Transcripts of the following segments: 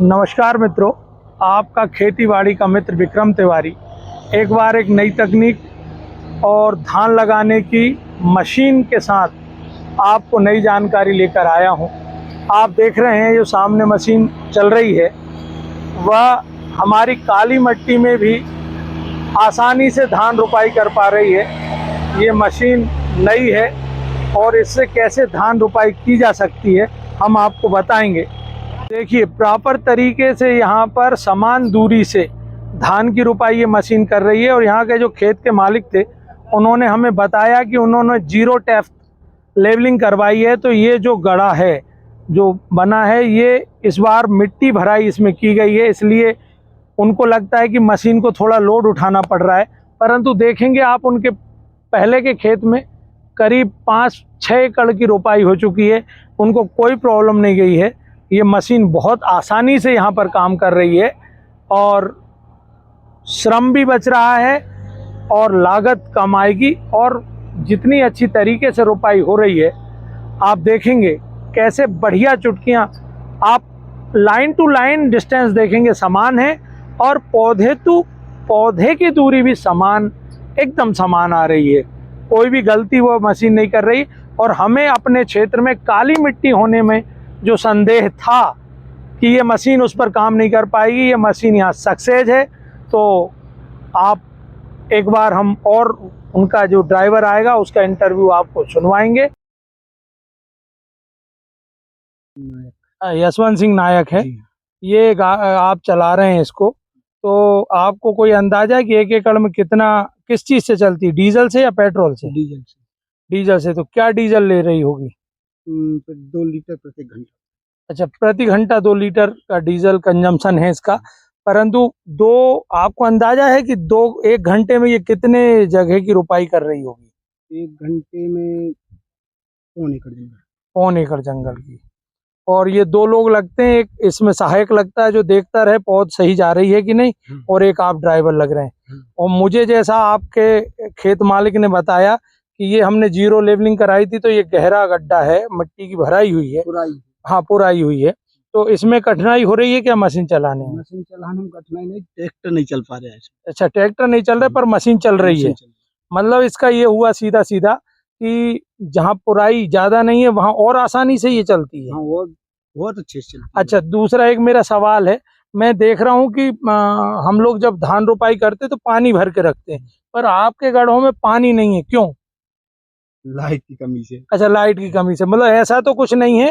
नमस्कार मित्रों, आपका खेतीबाड़ी का मित्र विक्रम तिवारी एक बार एक नई तकनीक और धान लगाने की मशीन के साथ आपको नई जानकारी लेकर आया हूं। आप देख रहे हैं जो सामने मशीन चल रही है वह हमारी काली मिट्टी में भी आसानी से धान रुपाई कर पा रही है। ये मशीन नई है और इससे कैसे धान रुपाई की जा सकती है हम आपको बताएंगे। देखिए, प्रॉपर तरीके से यहाँ पर समान दूरी से धान की रुपाई ये मशीन कर रही है। और यहाँ के जो खेत के मालिक थे उन्होंने हमें बताया कि उन्होंने जीरो डेप्थ लेवलिंग करवाई है। तो ये जो गड़ा है जो बना है ये इस बार मिट्टी भराई इसमें की गई है, इसलिए उनको लगता है कि मशीन को थोड़ा लोड उठाना पड़ रहा है। परंतु देखेंगे आप उनके पहले के खेत में करीब 5-6 एकड़ की रुपाई हो चुकी है, उनको कोई प्रॉब्लम नहीं गई है। ये मशीन बहुत आसानी से यहाँ पर काम कर रही है और श्रम भी बच रहा है और लागत कम आएगी। और जितनी अच्छी तरीके से रुपाई हो रही है आप देखेंगे कैसे बढ़िया चुटकियाँ, आप लाइन टू लाइन डिस्टेंस देखेंगे समान है और पौधे टू पौधे की दूरी भी समान, एकदम समान आ रही है। कोई भी गलती वो मशीन नहीं कर रही। और हमें अपने क्षेत्र में काली मिट्टी होने में जो संदेह था कि ये मशीन उस पर काम नहीं कर पाएगी, ये मशीन यहाँ सक्सेस है। तो आप एक बार हम और उनका जो ड्राइवर आएगा उसका इंटरव्यू आपको सुनवाएंगे। यशवंत सिंह नायक है, ये आप चला रहे हैं इसको, तो आपको कोई अंदाजा है कि 1 एकड़ में कितना, किस चीज से चलती है, डीजल से या पेट्रोल से? डीजल से। डीजल से। तो क्या डीजल ले रही होगी? 2 लीटर प्रति घंटा। अच्छा, प्रति घंटा 2 लीटर का डीजल कंजम्पशन है इसका। परंतु आपको अंदाजा है कि 1 घंटे में ये कितने जगह की रुपाई कर रही होगी? 1 घंटे में पौन एकड़ जंगल। पौन एकड़ जंगल की। और ये 2 लोग लगते हैं, एक इसमें सहायक लगता है जो देखता रहे पौध सही जा रही है कि नहीं, और एक आप ड्राइवर लग रहे हैं। और मुझे जैसा आपके खेत मालिक ने बताया कि ये हमने जीरो लेवलिंग कराई थी, तो ये गहरा गड्ढा है, मिट्टी की भराई हुई है। हाँ, पुराई हुई है। तो इसमें कठिनाई हो रही है क्या मशीन चलाने में? मशीन चलाने में कठिनाई नहीं, ट्रैक्टर नहीं चल पा रहा है। अच्छा, ट्रैक्टर नहीं चल रहा पर मशीन चल रही है। मतलब इसका ये हुआ सीधा सीधा कि जहाँ पुराई ज्यादा नहीं है वहाँ और आसानी से ये चलती है। हाँ, वो बहुत अच्छे से चलती है। अच्छा, दूसरा एक मेरा सवाल है, मैं देख रहा हूँ कि हम लोग जब धान रोपाई करते तो पानी भर के रखते हैं, पर आपके गड्ढों में पानी नहीं है, क्यों? लाइट की कमी से। अच्छा, लाइट की कमी से। मतलब ऐसा तो कुछ नहीं है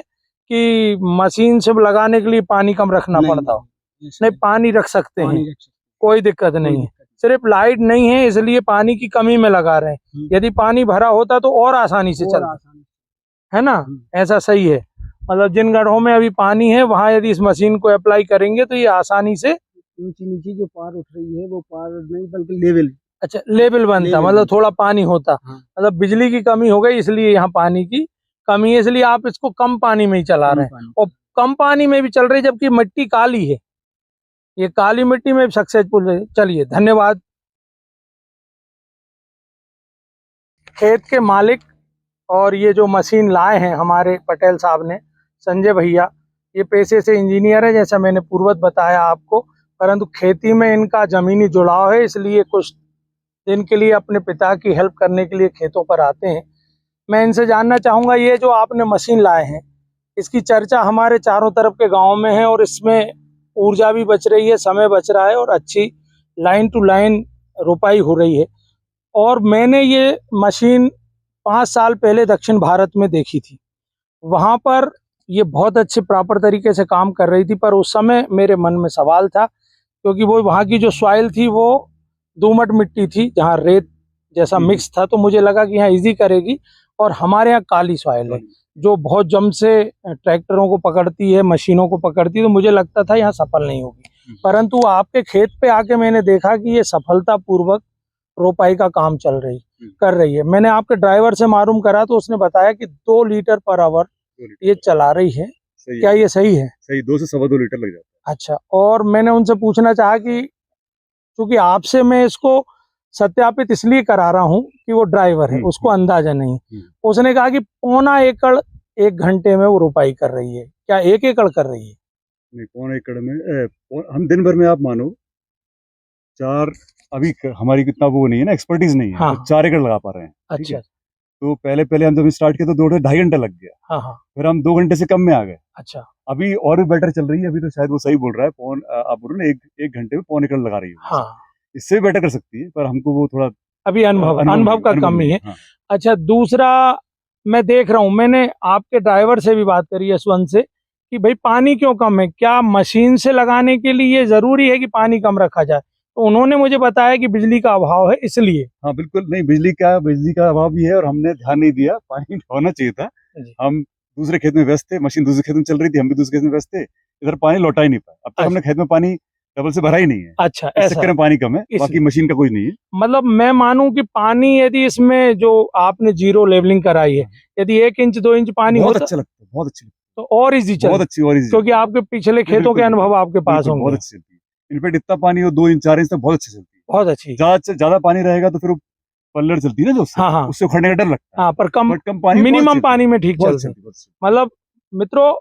कि मशीन से लगाने के लिए पानी कम रखना पड़ता हो? नहीं, पानी रख सकते हैं, कोई दिक्कत नहीं है। सिर्फ लाइट नहीं है इसलिए पानी की कमी में लगा रहे हैं। यदि पानी भरा होता तो और आसानी से चलता है ना। ऐसा सही है। मतलब जिन गड्ढों में अभी पानी है वहां यदि इस मशीन को अप्लाई करेंगे तो ये आसानी से नीचे जो पार उठ रही है वो पार नहीं बल्कि लेवल। अच्छा, लेवल बनता, मतलब थोड़ा पानी होता। मतलब बिजली की कमी हो गई इसलिए यहाँ पानी की कमी है, इसलिए आप इसको कम पानी में ही चला रहे हैं। और कम पानी में भी चल रही जबकि मिट्टी काली है, ये काली मिट्टी में सक्सेसफुल है। चलिए, धन्यवाद। खेत के मालिक और ये जो मशीन लाए हैं हमारे पटेल साहब ने, संजय भैया, ये पेशे से इंजीनियर है जैसा मैंने पूर्वत बताया आपको, परंतु खेती में इनका जमीनी जुड़ाव है इसलिए कुछ दिन के लिए अपने पिता की हेल्प करने के लिए खेतों पर आते हैं। मैं इनसे जानना चाहूँगा, ये जो आपने मशीन लाए हैं इसकी चर्चा हमारे चारों तरफ के गाँव में है और इसमें ऊर्जा भी बच रही है, समय बच रहा है और अच्छी लाइन टू लाइन रुपाई हो रही है। और मैंने ये मशीन 5 साल पहले दक्षिण भारत में देखी थी, वहाँ पर ये बहुत अच्छे प्रॉपर तरीके से काम कर रही थी। पर उस समय मेरे मन में सवाल था क्योंकि वो वहाँ की जो सॉइल थी वो दोमट मिट्टी थी जहाँ रेत जैसा मिक्स था, तो मुझे लगा कि यहाँ इजी करेगी। और हमारे यहाँ काली सॉइल है जो बहुत जम से ट्रैक्टरों को पकड़ती है, मशीनों को पकड़ती है, तो मुझे लगता था यहाँ सफल नहीं होगी। परंतु आपके खेत पे आके मैंने देखा कि ये सफलतापूर्वक रोपाई का काम कर रही है। मैंने आपके ड्राइवर से मालूम करा तो उसने बताया कि 2 लीटर पर आवर ये चला रही है। क्या ये सही है? सही, 2 से सवा 2 लीटर लग जाता है। अच्छा, और मैंने उनसे पूछना चाहा कि क्योंकि आपसे मैं इसको सत्यापित इसलिए करा रहा हूँ कि वो ड्राइवर है, उसको अंदाजा नहीं। उसने कहा कि 1.25 एकड़ 1 घंटे में वो रुपाई कर रही है। क्या 1 एकड़ कर रही है? नहीं, पौन एकड़ में हम दिन भर में आप मानो 4 अभी हमारी कितना वो नहीं है ना, एक्सपर्टीज नहीं है, हाँ। तो 4 एकड़ लगा पा रहे हैं। ठीक अच्छा। है, तो पहले हम जब स्टार्ट किए तो 2-2.5 घंटे लग गया, हाँ हाँ। फिर हम 2 घंटे से कम में आ गए। अच्छा। अभी और भी बेटर चल रही है, अभी तो शायद वो सही बोल रहा है, आप बोल रहे ना एक घंटे में पौन एकड़ लगा रही है। हाँ, इससे भी बेटर कर सकती है, पर हमको वो थोड़ा अभी अनुभव का कमी है। हाँ। अच्छा, दूसरा मैं देख रहा हूँ, मैंने आपके ड्राइवर से भी बात करी यशवंत से कि भाई पानी क्यों कम है, क्या मशीन से लगाने के लिए जरूरी है कि पानी कम रखा जाए? तो उन्होंने मुझे बताया कि बिजली का अभाव है इसलिए। हाँ बिल्कुल नहीं, बिजली का अभाव भी है और हमने ध्यान नहीं दिया, पानी होना चाहिए था। हम दूसरे खेत में व्यस्त थे, मशीन दूसरे खेत में चल रही थी, हम भी दूसरे खेत में व्यस्त थे, इधर पानी लौटा ही नहीं पाया। अब तक हमने खेत में पानी डबल से भरा ही नहीं है। अच्छा, इस ऐसा चक्कर में पानी कम है, बाकी मशीन का कोई नहीं है। मतलब मैं मानूं कि पानी यदि इसमें जो आपने जीरो लेवलिंग कराई है, यदि 1 इंच 2 इंच पानी बहुत होता अच्छा लगता है, बहुत अच्छी लगती तो और इजी है, बहुत अच्छी और easy क्योंकि आपके पिछले खेतों के अनुभव आपके पास बिल्कुल, होंगे। बहुत अच्छी चलती है। इनफैक्ट इतना पानी हो 2 इंच 4 इंच तक बहुत अच्छी चलती है। बहुत अच्छी। ज्यादा पानी रहेगा तो फिर वो पल्लड़ चलती है ना, जो उससे हाँ हाँ, उससे उखड़ने का डर लगता है। हाँ, पर कम पानी मिनिमम पानी में ठीक बहुत चलती है। मतलब मित्रों,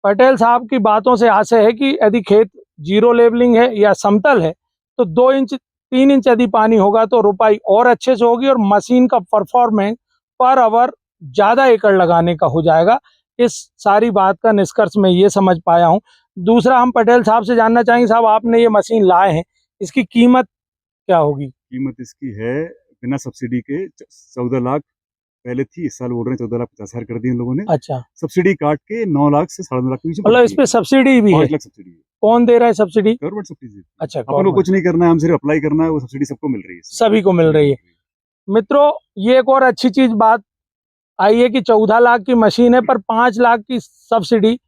पटेल साहब की बातों से आशय है कि यदि खेत जीरो लेवलिंग है या समतल है तो 2 इंच 3 इंच यदि पानी होगा तो रुपाई और अच्छे से होगी और मशीन का परफॉर्मेंस पर आवर ज्यादा एकड़ लगाने का हो जाएगा। इस सारी बात का निष्कर्ष मैं ये समझ पाया हूँ। दूसरा, हम पटेल साहब से जानना चाहेंगे, साहब आपने ये मशीन लाए हैं, इसकी कीमत क्या होगी? कीमत इसकी है बिना सब्सिडी के 14 लाख पहले थी, इस साल बोल रहे हैं 14,50,000 कर दी इन लोगों ने। अच्छा, सब्सिडी काट के 9 लाख से 9.5 लाख के बीच में मतलब इस पे सब्सिडी भी है? 5 लाख सब्सिडी है। कौन दे रहा है सब्सिडी? Government subsidy. अच्छा, अपन को कुछ नहीं करना है, हम सिर्फ अप्लाई करना है, वो सब्सिडी सबको मिल रही है, सभी को मिल रही है। मित्रों, ये एक और अच्छी चीज बात आई है कि 14 लाख की मशीन है पर 5 लाख की सब्सिडी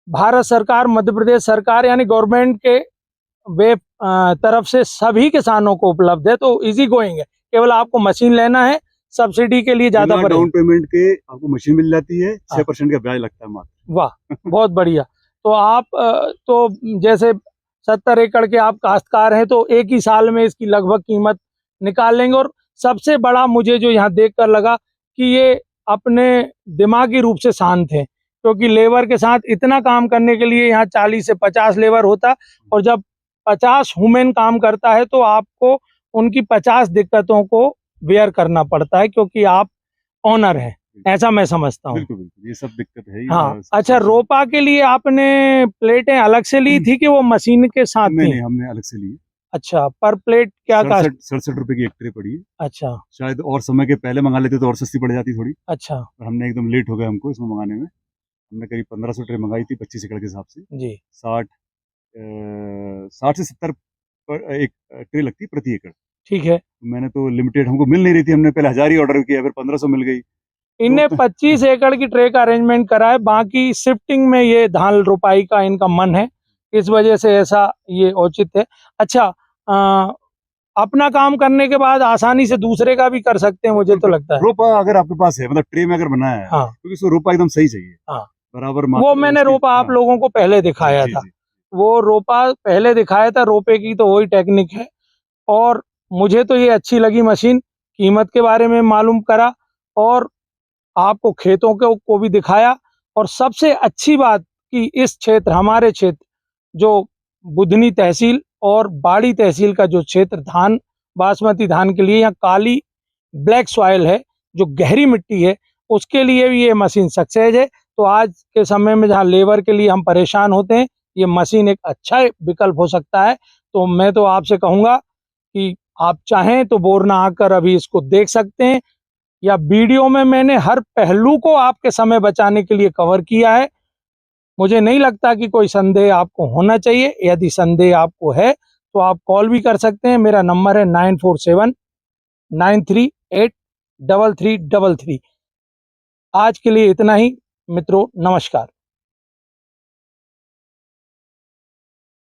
भारत सरकार, मध्य प्रदेश सरकार यानी गवर्नमेंट के वे तरफ से सभी किसानों को उपलब्ध है। तो इजी गोइंग है, केवल आपको मशीन लेना है, सब्सिडी के लिए ज्यादा डाउन पेमेंट के आपको मशीन मिल जाती है, 6% का ब्याज लगता है मात्र। वाह, बहुत बढ़िया। तो आप तो जैसे 70 एकड़ के आप काश्तकार हैं तो एक ही साल में इसकी लगभग कीमत निकाल लेंगे। और सबसे बड़ा मुझे जो यहाँ देखकर लगा कि ये अपने दिमागी रूप से शांत हैं, क्योंकि लेबर के साथ इतना काम करने के लिए यहाँ 40 से 50 लेबर होता, और जब 50 वुमेन काम करता है तो आपको उनकी 50 दिक्कतों को बेयर करना पड़ता है, क्योंकि आप ऑनर हैं, ऐसा मैं समझता हूँ। बिल्कुल बिल्कुल, ये सब दिक्कत है ही। हाँ। अच्छा, रोपा के लिए आपने प्लेटें अलग से ली थी कि वो मशीन के साथ थी? नहीं, हमने अलग से ली। अच्छा, पर प्लेट क्या कास्ट? 67 रुपए की एक ट्रे पड़ी है। अच्छा, शायद और समय के पहले मंगा लेते तो और सस्ती पड़ जाती थोड़ी। अच्छा, पर हमने एकदम लेट हो गया हमको इसमें मंगाने में। हमने करीब 1500 ट्रे मंगाई थी 25 एकड़ के हिसाब से जी। 60 से 70 पर एक ट्रे लगती प्रति एकड़। ठीक है। मैंने तो लिमिटेड हमको मिल नहीं रही थी, हमने पहले 1000 ही ऑर्डर किया, फिर 1500 मिल गई। इन्हें 25 एकड़ की ट्रे का अरेंजमेंट करा है, बाकी शिफ्टिंग में ये धान रोपाई का इनका मन है, इस वजह से ऐसा ये औचित्य है। अच्छा, अपना काम करने के बाद आसानी से दूसरे का भी कर सकते हैं, मुझे तो लगता है। रोपा अगर आपके पास है, मतलब ट्रे में अगर बनाया है, हाँ, क्योंकि उसको रोपा एकदम सही चाहिए। हाँ, बराबर वो मैंने रोपा आप लोगों को पहले दिखाया था, वो रोपा पहले दिखाया था, रोपे की तो वही टेक्निक है। और मुझे तो ये अच्छी लगी मशीन, कीमत के बारे में मालूम करा और आपको खेतों को भी दिखाया। और सबसे अच्छी बात कि इस क्षेत्र, हमारे क्षेत्र जो बुधनी तहसील और बाड़ी तहसील का जो क्षेत्र धान, बासमती धान के लिए, यहाँ काली ब्लैक सॉइल है, जो गहरी मिट्टी है, उसके लिए भी ये मशीन सक्सेस है। तो आज के समय में जहाँ लेबर के लिए हम परेशान होते हैं, ये मशीन एक अच्छा विकल्प हो सकता है। तो मैं तो आपसे कहूँगा कि आप चाहें तो बोरना आकर अभी इसको देख सकते हैं, या वीडियो में मैंने हर पहलू को आपके समय बचाने के लिए कवर किया है। मुझे नहीं लगता कि कोई संदेह आपको होना चाहिए। यदि संदेह आपको है तो आप कॉल भी कर सकते हैं, मेरा नंबर है 9479383333। आज के लिए इतना ही मित्रों, नमस्कार।